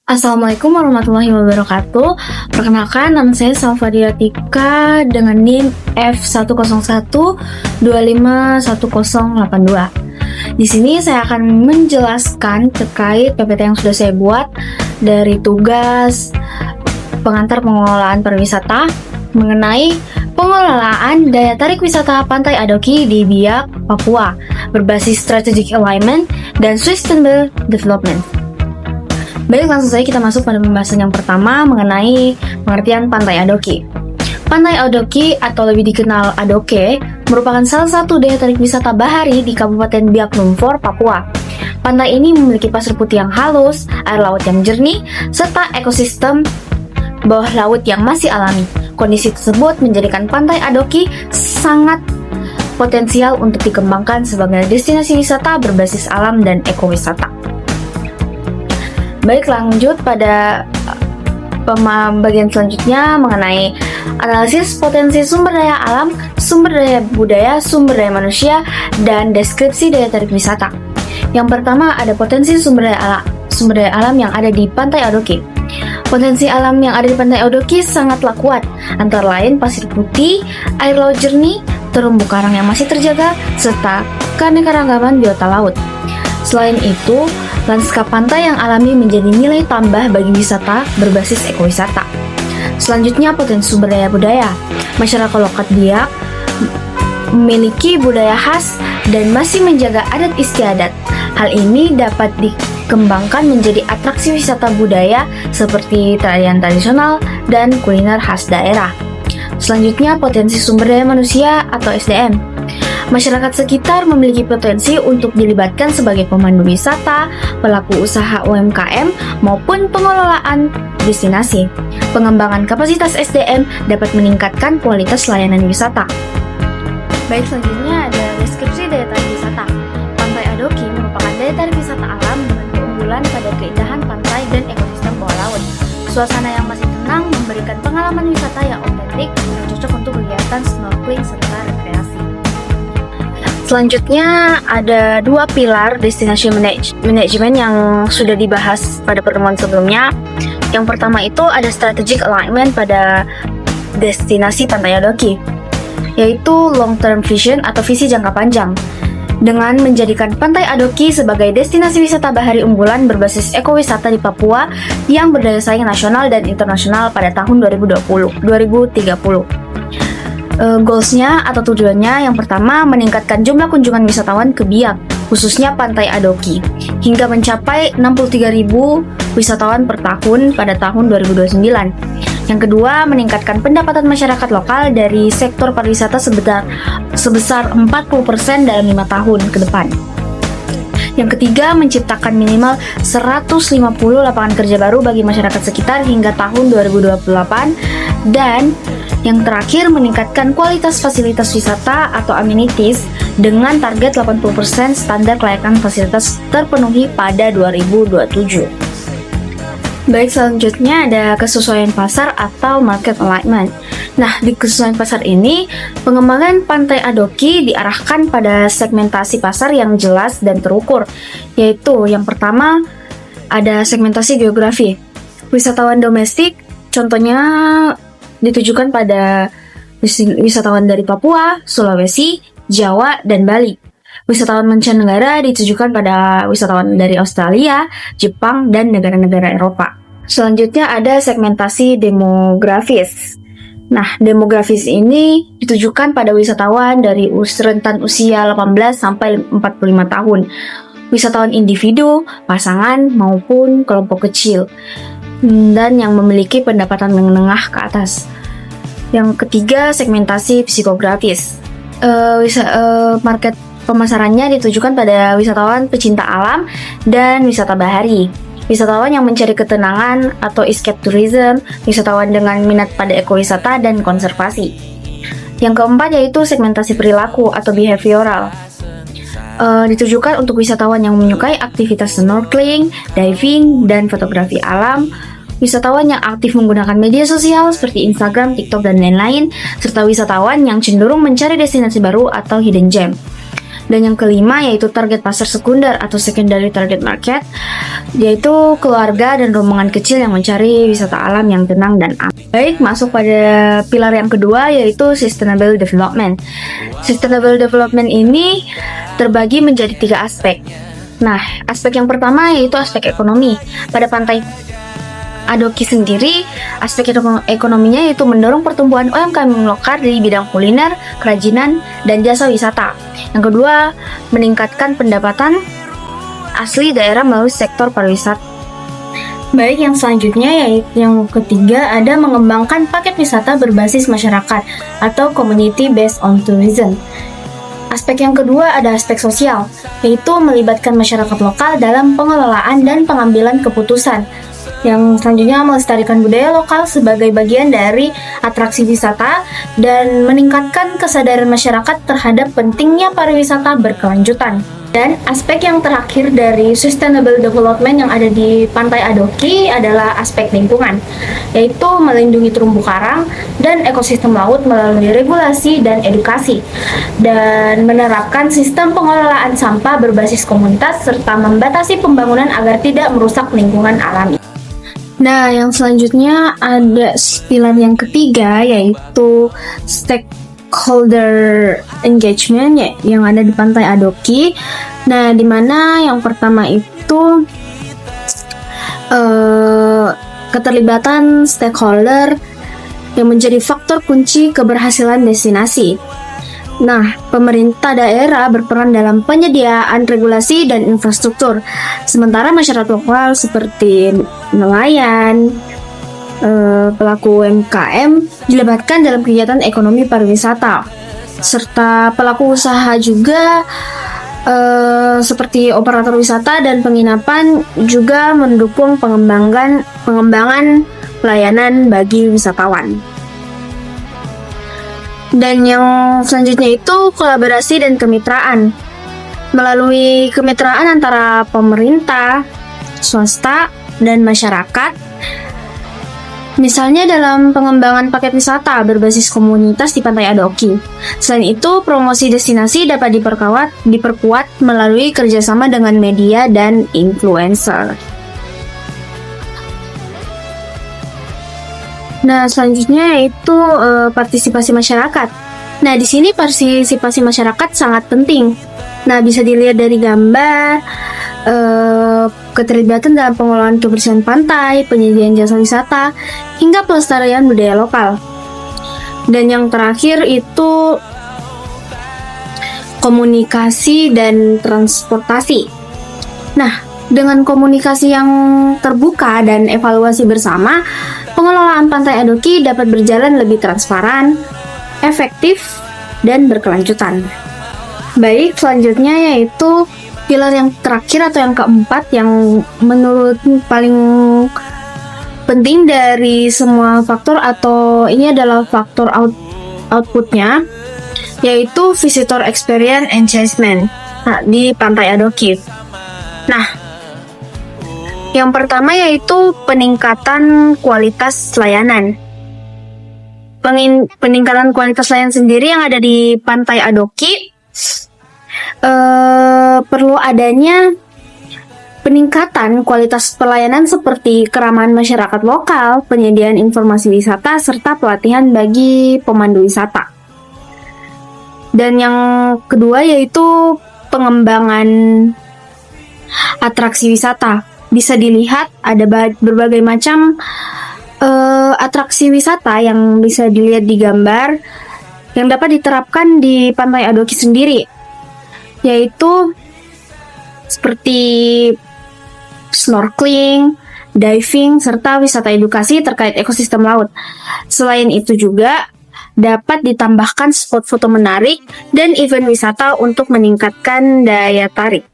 Assalamualaikum warahmatullahi wabarakatuh. Perkenalkan, nama saya Salvadia Tika dengan NIM F101251082. Di sini saya akan menjelaskan terkait PPT yang sudah saya buat dari tugas pengantar pengelolaan pariwisata mengenai pengelolaan daya tarik wisata Pantai Adoki di Biak, Papua berbasis strategic alignment dan sustainable development. Baik, langsung saja kita masuk pada pembahasan yang pertama mengenai pengertian Pantai Adoki. Pantai Adoki atau lebih dikenal Adoke merupakan salah satu daya tarik wisata bahari di Kabupaten Biak Numfor, Papua. Pantai ini memiliki pasir putih yang halus, air laut yang jernih, serta ekosistem bawah laut yang masih alami. Kondisi tersebut menjadikan Pantai Adoki sangat potensial untuk dikembangkan sebagai destinasi wisata berbasis alam dan ekowisata. Baik, lanjut pada bagian selanjutnya mengenai analisis potensi sumber daya alam, sumber daya budaya, sumber daya manusia, dan deskripsi daya tarik wisata. Yang pertama ada potensi sumber daya alam yang ada di Pantai Adoki. Potensi alam yang ada di Pantai Adoki sangatlah kuat, antara lain pasir putih, air laut jernih, terumbu karang yang masih terjaga, serta keanekaragaman biota laut. Selain itu, lanskap pantai yang alami menjadi nilai tambah bagi wisata berbasis ekowisata. Selanjutnya, potensi sumber daya budaya. Masyarakat lokal Biak memiliki budaya khas dan masih menjaga adat istiadat. Hal ini dapat dikembangkan menjadi atraksi wisata budaya seperti tarian tradisional dan kuliner khas daerah. Selanjutnya, potensi sumber daya manusia atau SDM. Masyarakat sekitar memiliki potensi untuk dilibatkan sebagai pemandu wisata, pelaku usaha UMKM, maupun pengelolaan destinasi. Pengembangan kapasitas SDM dapat meningkatkan kualitas layanan wisata. Baik, selanjutnya ada deskripsi daya tarik wisata. Pantai Adoki merupakan daya tarik wisata alam dengan keunggulan pada keindahan pantai dan ekosistem bawah laut. Suasana yang masih tenang memberikan pengalaman wisata yang otentik dan cocok untuk kegiatan snorkeling serta rekreasi. Selanjutnya ada dua pilar destinasi manajemen yang sudah dibahas pada pertemuan sebelumnya. Yang pertama itu ada strategic alignment pada destinasi Pantai Adoki, yaitu long term vision atau visi jangka panjang. Dengan menjadikan Pantai Adoki sebagai destinasi wisata bahari unggulan berbasis ekowisata di Papua yang berdaya saing nasional dan internasional pada tahun 2030. Goalsnya atau tujuannya yang pertama meningkatkan jumlah kunjungan wisatawan ke Biak, khususnya Pantai Adoki, hingga mencapai 63.000 wisatawan per tahun pada tahun 2029. Yang kedua, meningkatkan pendapatan masyarakat lokal dari sektor pariwisata sebesar 40% dalam 5 tahun ke depan. Yang ketiga, menciptakan minimal 150 lapangan kerja baru bagi masyarakat sekitar hingga tahun 2028. Dan yang terakhir, meningkatkan kualitas fasilitas wisata atau amenities dengan target 80% standar kelayakan fasilitas terpenuhi pada 2027. Baik, selanjutnya ada kesesuaian pasar atau market alignment. Nah, di kesesuaian pasar ini, pengembangan Pantai Adoki diarahkan pada segmentasi pasar yang jelas dan terukur, yaitu yang pertama ada segmentasi geografi. Wisatawan domestik contohnya ditujukan pada wisatawan dari Papua, Sulawesi, Jawa, dan Bali. Wisatawan mancanegara ditujukan pada wisatawan dari Australia, Jepang, dan negara-negara Eropa. Selanjutnya ada segmentasi demografis. Nah, demografis ini ditujukan pada wisatawan dari rentan usia 18 sampai 45 tahun. Wisatawan individu, pasangan, maupun kelompok kecil, dan yang memiliki pendapatan menengah ke atas. Yang ketiga, segmentasi psikografis. Market pemasarannya ditujukan pada wisatawan pecinta alam dan wisata bahari, wisatawan yang mencari ketenangan atau escape tourism, wisatawan dengan minat pada ekowisata dan konservasi. Yang keempat yaitu segmentasi perilaku atau behavioral. Ditujukan untuk wisatawan yang menyukai aktivitas snorkeling, diving, dan fotografi alam, wisatawan yang aktif menggunakan media sosial seperti Instagram, TikTok, dan lain-lain, serta wisatawan yang cenderung mencari destinasi baru atau hidden gem. Dan yang kelima yaitu target pasar sekunder atau secondary target market, yaitu keluarga dan rombongan kecil yang mencari wisata alam yang tenang dan aman. Baik, masuk pada pilar yang kedua yaitu sustainable development. Sustainable development ini terbagi menjadi 3 aspek. Nah, aspek yang pertama yaitu aspek ekonomi. Pada pantai Adoki sendiri, aspek ekonominya yaitu mendorong pertumbuhan UMKM lokal di bidang kuliner, kerajinan, dan jasa wisata. Yang kedua, meningkatkan pendapatan asli daerah melalui sektor pariwisata. Baik, yang selanjutnya yaitu yang ketiga ada mengembangkan paket wisata berbasis masyarakat atau community based on tourism. Aspek yang kedua ada aspek sosial, yaitu melibatkan masyarakat lokal dalam pengelolaan dan pengambilan keputusan. Yang selanjutnya melestarikan budaya lokal sebagai bagian dari atraksi wisata dan meningkatkan kesadaran masyarakat terhadap pentingnya pariwisata berkelanjutan. Dan aspek yang terakhir dari sustainable development yang ada di Pantai Adoki adalah aspek lingkungan, yaitu melindungi terumbu karang dan ekosistem laut melalui regulasi dan edukasi, dan menerapkan sistem pengelolaan sampah berbasis komunitas serta membatasi pembangunan agar tidak merusak lingkungan alami. Nah, yang selanjutnya ada pilar yang ketiga yaitu stakeholder engagement yang ada di Pantai Adoki. Nah, di mana yang pertama itu keterlibatan stakeholder yang menjadi faktor kunci keberhasilan destinasi. Nah, pemerintah daerah berperan dalam penyediaan regulasi dan infrastruktur, sementara masyarakat lokal seperti nelayan, pelaku UMKM dilibatkan dalam kegiatan ekonomi pariwisata, serta pelaku usaha juga seperti operator wisata dan penginapan juga mendukung pengembangan pelayanan bagi wisatawan. Dan yang selanjutnya itu kolaborasi dan kemitraan. Melalui kemitraan antara pemerintah, swasta, dan masyarakat. Misalnya dalam pengembangan paket wisata berbasis komunitas di Pantai Adoki. Selain itu, promosi destinasi dapat diperkuat melalui kerjasama dengan media dan influencer. Nah, selanjutnya yaitu partisipasi masyarakat. Nah, di sini partisipasi masyarakat sangat penting. Nah, bisa dilihat dari gambar, keterlibatan dalam pengelolaan kebersihan pantai, penyediaan jasa wisata, hingga pelestarian budaya lokal. Dan yang terakhir itu komunikasi dan transportasi. Nah, dengan komunikasi yang terbuka dan evaluasi bersama, pengelolaan Pantai Adoki dapat berjalan lebih transparan, efektif, dan berkelanjutan. Baik, selanjutnya yaitu pilar yang terakhir atau yang keempat yang menurut paling penting dari semua faktor, atau ini adalah faktor outputnya, yaitu visitor experience enhancement di Pantai Adoki. Nah, yang pertama yaitu peningkatan kualitas layanan. Peningkatan kualitas layanan sendiri yang ada di Pantai Adoki perlu adanya peningkatan kualitas pelayanan seperti keramahan masyarakat lokal, penyediaan informasi wisata, serta pelatihan bagi pemandu wisata. Dan yang kedua yaitu pengembangan atraksi wisata. Bisa dilihat ada berbagai macam atraksi wisata yang bisa dilihat di gambar yang dapat diterapkan di Pantai Adoki sendiri, yaitu seperti snorkeling, diving, serta wisata edukasi terkait ekosistem laut. Selain itu juga dapat ditambahkan spot foto menarik dan event wisata untuk meningkatkan daya tarik.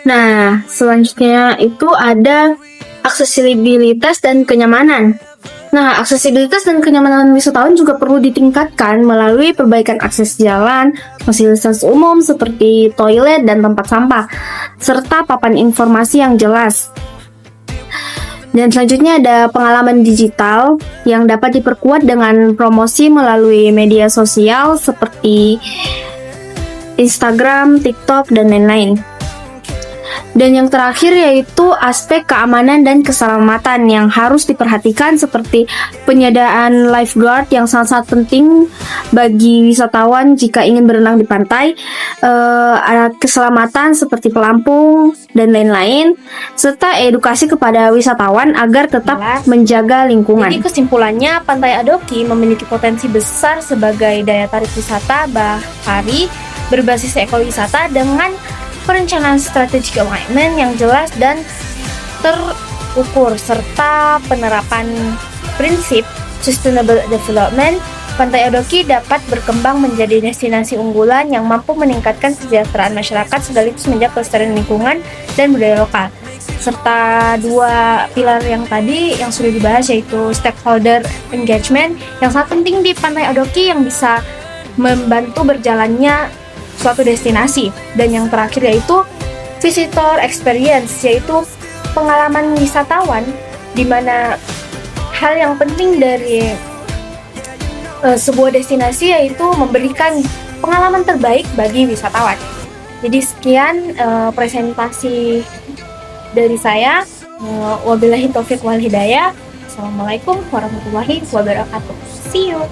Nah, selanjutnya itu ada aksesibilitas dan kenyamanan. Nah, aksesibilitas dan kenyamanan wisatawan juga perlu ditingkatkan melalui perbaikan akses jalan, fasilitas umum seperti toilet dan tempat sampah, serta papan informasi yang jelas. Dan selanjutnya ada pengalaman digital yang dapat diperkuat dengan promosi melalui media sosial seperti Instagram, TikTok, dan lain-lain. Dan yang terakhir yaitu aspek keamanan dan keselamatan yang harus diperhatikan seperti penyediaan lifeguard yang sangat-sangat penting bagi wisatawan jika ingin berenang di pantai, ada keselamatan seperti pelampung dan lain-lain, serta edukasi kepada wisatawan agar tetap menjaga lingkungan. Jadi kesimpulannya, Pantai Adoki memiliki potensi besar sebagai daya tarik wisata bahari berbasis ekowisata dengan perencanaan strategic alignment yang jelas dan terukur serta penerapan prinsip sustainable development. Pantai Adoki dapat berkembang menjadi destinasi unggulan yang mampu meningkatkan kesejahteraan masyarakat sekaligus menjaga kelestarian lingkungan dan budaya lokal. Serta dua pilar yang tadi yang sudah dibahas yaitu stakeholder engagement yang sangat penting di Pantai Adoki yang bisa membantu berjalannya suatu destinasi, dan yang terakhir yaitu visitor experience, yaitu pengalaman wisatawan, di mana hal yang penting dari sebuah destinasi yaitu memberikan pengalaman terbaik bagi wisatawan. Jadi sekian presentasi dari saya. Wabillahi taufiq wal hidayah. Assalamualaikum warahmatullahi wabarakatuh. See you.